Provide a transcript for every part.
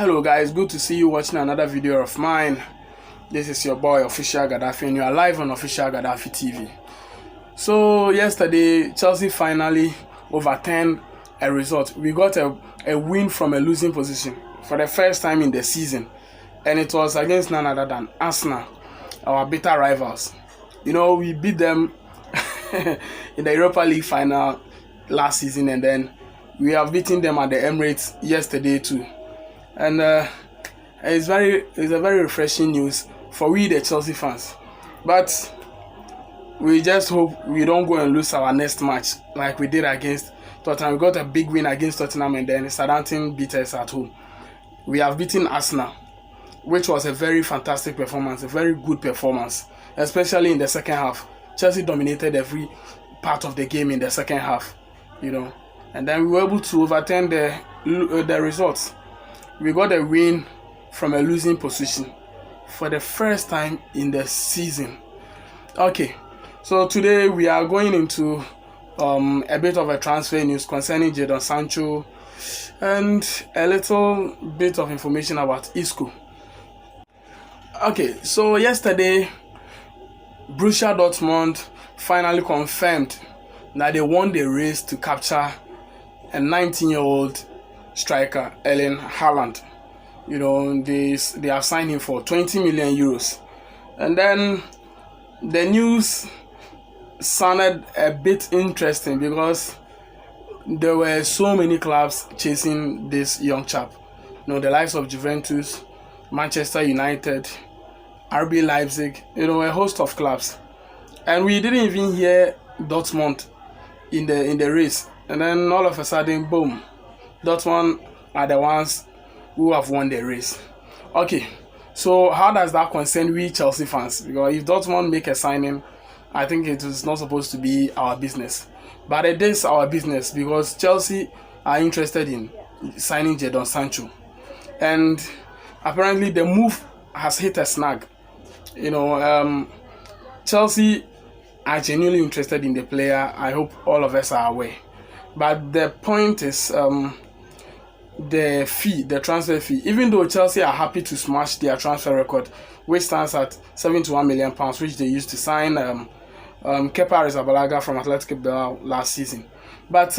Hello guys, good to see you watching another video of mine. This is your boy Official Gaddafi and you are live on Official Gaddafi TV. So yesterday Chelsea finally overturned a result. We got a win from a losing position for the first time in the season, and it was against none other than Arsenal, our bitter rivals. You know, we beat them in the Europa League final last season, and then we have beaten them at the Emirates yesterday too. And it's a very refreshing news for we the Chelsea fans. But we just hope we don't go and lose our next match like we did against Tottenham. We got a big win against Tottenham, and then Southampton beat us at home. We have beaten Arsenal, which was a very fantastic performance, a very good performance, especially in the second half. Chelsea dominated every part of the game in the second half, you know, and then we were able to overturn the results. We got a win from a losing position for the first time in the season. Okay, so today we are going into a bit of a transfer news concerning Jadon Sancho and a little bit of information about Isco. Okay, so yesterday Borussia Dortmund finally confirmed that they won the race to capture a 19-year-old striker, Erling Haaland. You know, they have signed him for 20 million euros. And then the news sounded a bit interesting because there were so many clubs chasing this young chap. You know, the likes of Juventus, Manchester United, RB Leipzig, you know, a host of clubs. And we didn't even hear Dortmund in the race. And then all of a sudden, boom, Dortmund are the ones who have won the race. Okay, so how does that concern we Chelsea fans? Because if Dortmund make a signing, I think it is not supposed to be our business. But it is our business because Chelsea are interested in signing Jadon Sancho. And apparently the move has hit a snag. You know, Chelsea are genuinely interested in the player. I hope all of us are aware. But the point is the fee, the transfer fee. Even though Chelsea are happy to smash their transfer record, which stands at £71 million, which they used to sign Kepa Arrizabalaga from Athletic Bilbao last season. But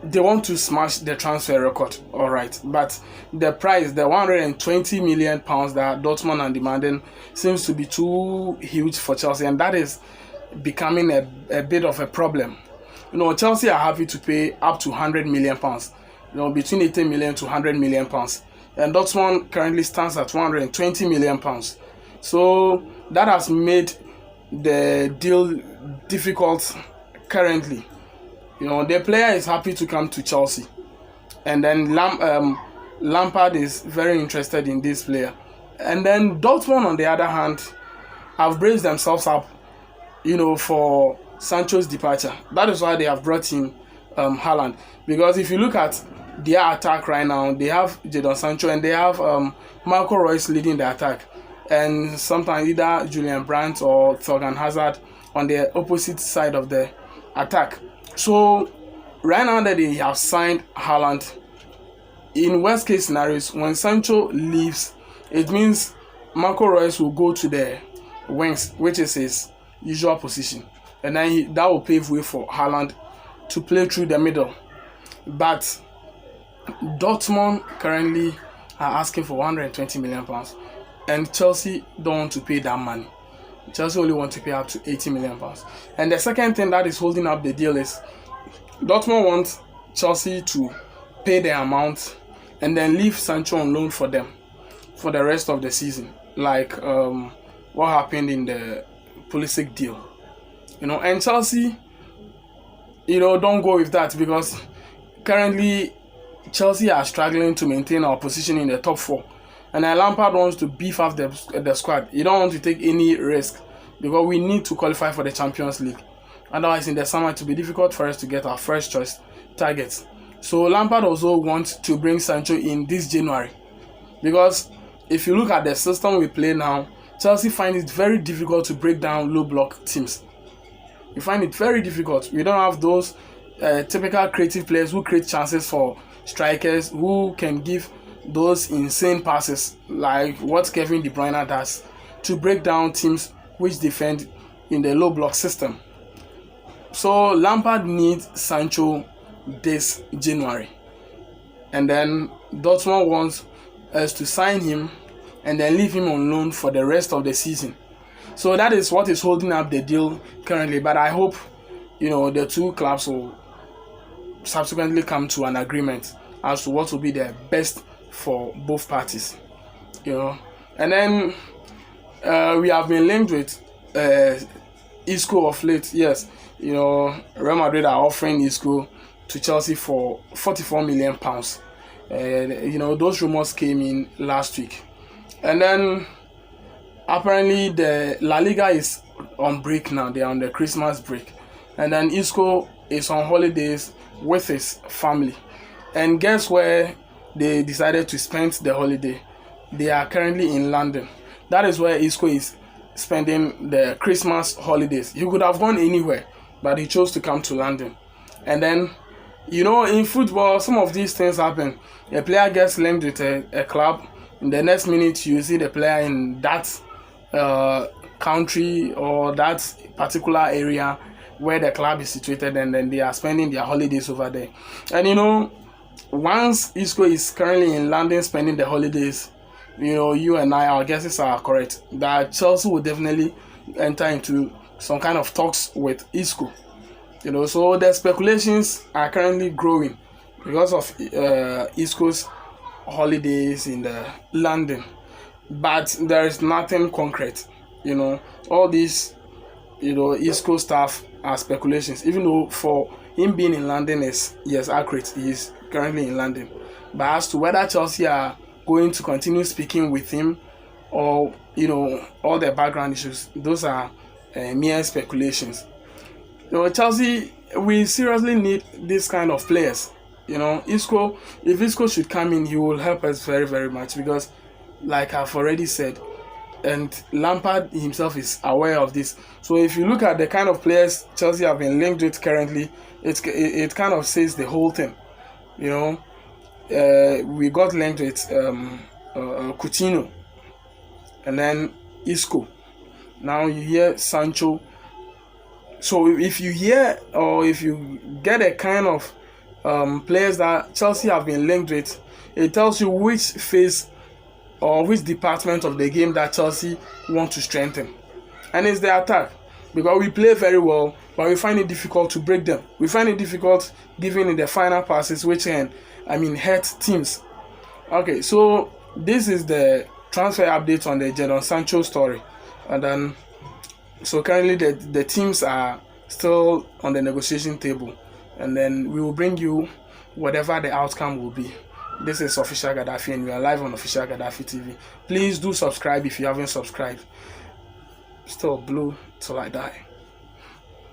they want to smash the transfer record, all right. But the price, the £120 million that Dortmund are demanding, seems to be too huge for Chelsea, and that is becoming a bit of a problem. You know, Chelsea are happy to pay up to £100 million, you know, between 80 million to £100 million. And Dortmund currently stands at £120 million. So that has made the deal difficult currently. You know, the player is happy to come to Chelsea. And then Lampard is very interested in this player. And then Dortmund, on the other hand, have braced themselves up, you know, for Sancho's departure. That is why they have brought in Haaland. Because if you look at their attack right now, they have Jadon Sancho and they have Marco Reus leading the attack, and sometimes either Julian Brandt or Thorgan Hazard on the opposite side of the attack. So right now that they have signed Haaland, in worst case scenarios, when Sancho leaves, it means Marco Reus will go to the wings, which is his usual position. And then that will pave way for Haaland to play through the middle. But Dortmund currently are asking for £120 million, and Chelsea don't want to pay that money. Chelsea only want to pay up to £80 million. And the second thing that is holding up the deal is Dortmund wants Chelsea to pay the amount and then leave Sancho on loan for them for the rest of the season, like what happened in the Pulisic deal. You know, and Chelsea, you know, don't go with that because currently Chelsea are struggling to maintain our position in the top four. And Lampard wants to beef up the squad. You don't want to take any risk because we need to qualify for the Champions League. Otherwise, in the summer, it will be difficult for us to get our first choice targets. So Lampard also wants to bring Sancho in this January. Because if you look at the system we play now, Chelsea find it very difficult to break down low block teams. You find it very difficult. We don't have those typical creative players who create chances for strikers, who can give those insane passes like what Kevin De Bruyne does to break down teams which defend in the low block system. So Lampard needs Sancho this January, and then Dortmund wants us to sign him and then leave him on loan for the rest of the season. So that is what is holding up the deal currently. But I hope, the two clubs will subsequently come to an agreement as to what will be the best for both parties. And then we have been linked with Isco of late. Yes, Real Madrid are offering Isco to Chelsea for £44 million. Those rumors came in last week. And then apparently the La Liga is on break now. They are on the Christmas break. And then Isco is on holidays with his family. And guess where they decided to spend the holiday? They are currently in London. That is where Isco is spending the Christmas holidays. He could have gone anywhere, but he chose to come to London. And then, in football, some of these things happen. A player gets linked with a club. In the next minute, you see the player in that country or that particular area where the club is situated, and then they are spending their holidays over there. And once Isco is currently in London spending the holidays, you and I, our guesses are correct that Chelsea will definitely enter into some kind of talks with Isco. So the speculations are currently growing because of Isco's holidays in London, but there is nothing concrete. All these Isco stuff are speculations, even though for him being in London is accurate. He is currently in London, but as to whether Chelsea are going to continue speaking with him or all the background issues, those are mere speculations. Chelsea, we seriously need this kind of players. Isco, if Isco should come in, he will help us very, very much because, like I've already said, and Lampard himself is aware of this. So if you look at the kind of players Chelsea have been linked with currently, it kind of says the whole thing. We got linked with Coutinho, and then Isco. Now you hear Sancho. So if you hear or if you get a kind of players that Chelsea have been linked with, it tells you which phase or which department of the game that Chelsea want to strengthen. And it's the attack, because we play very well, but we find it difficult to break them. We find it difficult giving in the final passes, which can, hurt teams. Okay, so this is the transfer update on the Jadon Sancho story. And then, so currently the teams are still on the negotiation table. And then we will bring you whatever the outcome will be. This is Official Gaddafi, and we are live on Official Gaddafi TV. Please do subscribe if you haven't subscribed. Still blue till I die.